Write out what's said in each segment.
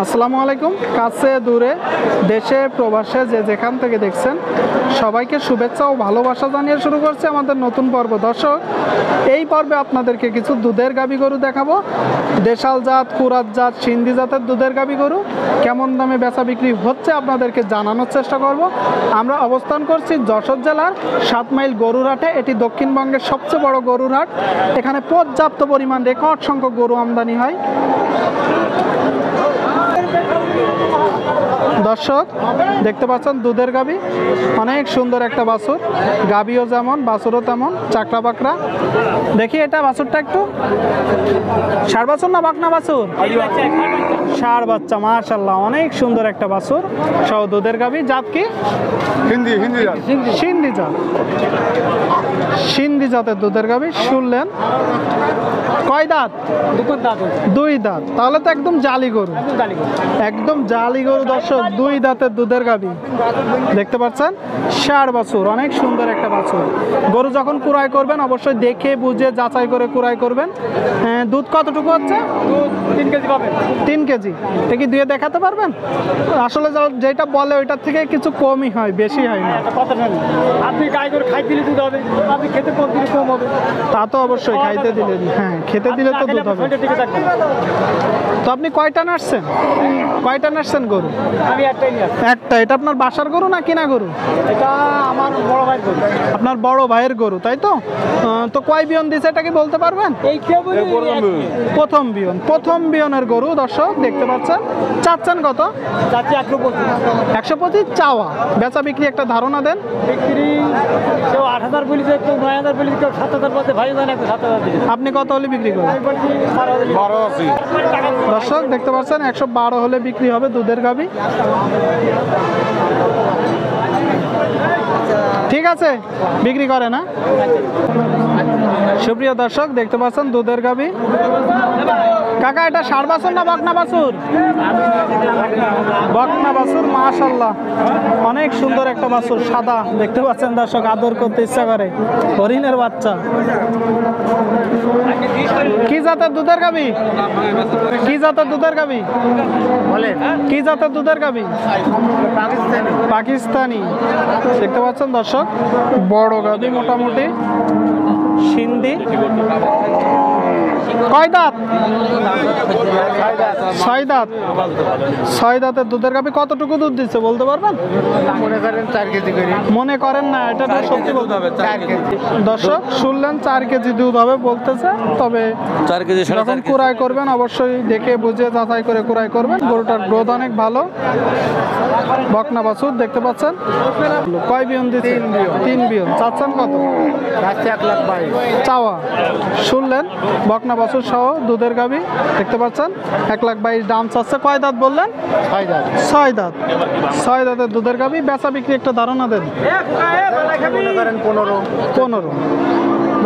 আসসালামু আলাইকুম। কাছে দূরে দেশে প্রবাসে যে যেখান থেকে দেখছেন সবাইকে শুভেচ্ছা ও ভালোবাসা জানিয়ে শুরু করছে আমাদের নতুন পর্ব। দর্শক, এই পর্বে আপনাদেরকে কিছু দুধের গাভী গরু দেখাবো। দেশাল জাত, কুরাত জাত, সিন্ধি জাতের দুধের গাভী গরু কেমন দামে বেচা বিক্রি হচ্ছে আপনাদেরকে জানানোর চেষ্টা করব। আমরা অবস্থান করছি যশোর জেলার 7 মাইল গরুর হাটে। এটি দক্ষিণবঙ্গের সবচেয়ে বড় গরুর হাট। এখানে পর্যাপ্ত পরিমাণ রেকর্ড সংখ্যক গরু আমদানি হয়। দর্শক, দেখতে পাচ্ছেন দুধের গাভী, অনেক সুন্দর একটা বাছুর। গাভীও যেমন, বাছুরও তেমন, চাকরা বাকরা। দেখি এটা বাছুরটা একটু, ষাঁড় বাছুর না বাকনা বাছুর? ষাঁড় বাচ্চা, মাশাআল্লাহ, অনেক সুন্দর একটা বাছুর সহ দুধের গাভী। জাত কি? সিন্ধি জাত। সিন্ধি জাতের দুধের গাভী। শুনলেন কয় দাঁত? দুই দাঁত। তাহলে তো একদম জালি গরু, একদম জালি গরু। দর্শক, দুই দাঁতের দুধের গাভী দেখতে পাচ্ছেন। ষাঁড় বাছুর, অনেক সুন্দর একটা বাছুর। গরু যখন কুড়াই করবেন অবশ্যই দেখে বুঝে যাচাই করে কুড়াই করবেন। দুধ কতটুকু হচ্ছে? 3 কেজি পাবেন। 3 কেজি। কি দুয়ে দেখাতে পারবেন? আসলে যেটা বলে ওইটার থেকে কিছু কমই হয়, বেশি হয় না। আপনি গাই করে খাইতে দিলে দুধ হবে, আপনি খেতে কম দিলে কম হবে। তা তো অবশ্যই, খাইতে দিলে, হ্যাঁ খেতে দিলে তো দুধ হবে। তো আপনি কয়টা নাড়ছেন? কয়টা নাড়ছেন গরু? আমি একটাই নিয়ে আসছি। একটা। এটা আপনার বাসার গরু না কিনা গরু? এটা আমার বড় ভাইয়ের গরু। আপনার বড় ভাইয়ের গরু, তাই তো? তো কয় বিয়ন দিছে এটা কি বলতে পারবেন? এই কেবল প্রথম বিয়ন। প্রথম বিয়নের গরু। দর্শক দেখতে পাচ্ছেন। চাচ্ছেন কত? যাচ্ছে 125 চাওয়া। বেচা বিক্রি একটা ধারণা দেন। বিক্রি কেউ 8,000 বলিছে, কেউ 9,000 বলিছে, কেউ 7,000 বলছে। ভাই জানে 7,000 দিকে। আপনি কত হলে বিক্রি করেন? আমি বলছি 12,000। দর্শক দেখতে পাচ্ছেন, 112 হলে বিক্রি হবে দুধের গাভী। ঠিক আছে, বিক্রি করে না। সুপ্রিয় দর্শক দেখতে পাচ্ছেন দুধের গাভী। কাকা, এটা ষাঁড় বাছুর না বকনা বাছুর? বকনা বাছুর, মাশাআল্লাহ, অনেক সুন্দর একটা বাছুর, সাদা। দেখতে পাচ্ছেন দর্শক, আদর করতে ইচ্ছা করে। হরিণের বাচ্চা। কি জাতের দুধের গাভী? কি জাতের দুধের গাভী? কি জাতের দুধের গাভী? পাকিস্তানি। দেখতে পাচ্ছেন দর্শক, বড় গাভী, মোটামুটি সিন্ধি। কয় দাঁত? 6 দাঁত। 6 দাঁতের দুধের গাভী। কতটুকু দুধ দিচ্ছে বলতে পারবেন? মনে করেন 4 কেজি করে। মনে করেন না, এটা সত্যি বলতে হবে। 4 কেজি। দর্শক শুনলেন, 4 কেজি দুধ হবে বলতেছে। তবে 4 কেজি যখন কুড়াই করবেন অবশ্যই দেখে বুঝে যাচাই করে কুড়াই করবেন। গরুটার গ্রোথ অনেক ভালো। বকনা বাছুর দেখতে পাচ্ছেন। কয় বিয়ন দিচ্ছে? 3 বিয়ন। চাচ্ছেন কত? যাচ্ছে 1,22,000 চাওয়া। শুনলেন, বকনা বাছুর সহ দুধের গাভী দেখতে পাচ্ছেন। 1,22,000 দাম চাচ্ছে। কয় দাঁত বললেন? 6 দাঁত। 6 দাঁত। 6 দাঁতের দুধের গাভী। বেচা বিক্রি একটা ধারণা দেন। মনে করেন 15।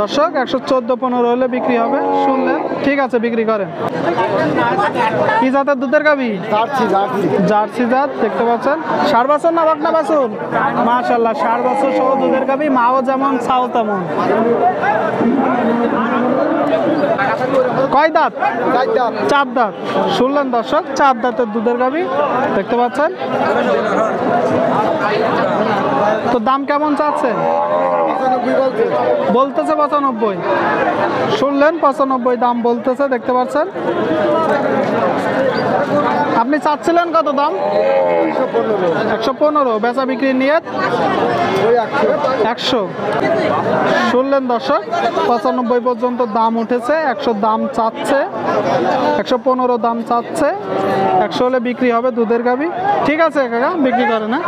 দর্শক 114-15 হলে বিক্রি হবে। শুনলেন, ঠিক আছে, বিক্রি করেন। কি জাতের দুধের গাভী? জার্সি জাত। দেখতে পাচ্ছেন। ষাঁড় বাছুর না বকনা বাছুর? মাশাআল্লাহ, ষাঁড় বাছুর সহ দুধের গাভী। মাও যেমন, ছাও তেমন। কয় দাঁত? 4 দাঁত। শুনলেন দর্শক, 4 দাঁতের দুধের গাভী দেখতে পাচ্ছেন। তো দাম কেমন চাচ্ছেন? বলতেছে 95। শুনলেন, 95 দাম বলতেছে। দেখতে পাচ্ছেন। আপনি চাচ্ছিলেন কত দাম? 115। বেচা বিক্রি নিয়ে 100। শুনলেন দর্শক, 95 পর্যন্ত দাম উঠেছে। 100 দাম চাচ্ছে, 115 দাম চাচ্ছে। 100 হলে বিক্রি হবে দুধের গাভী। ঠিক আছে কাকা, বিক্রি করে না।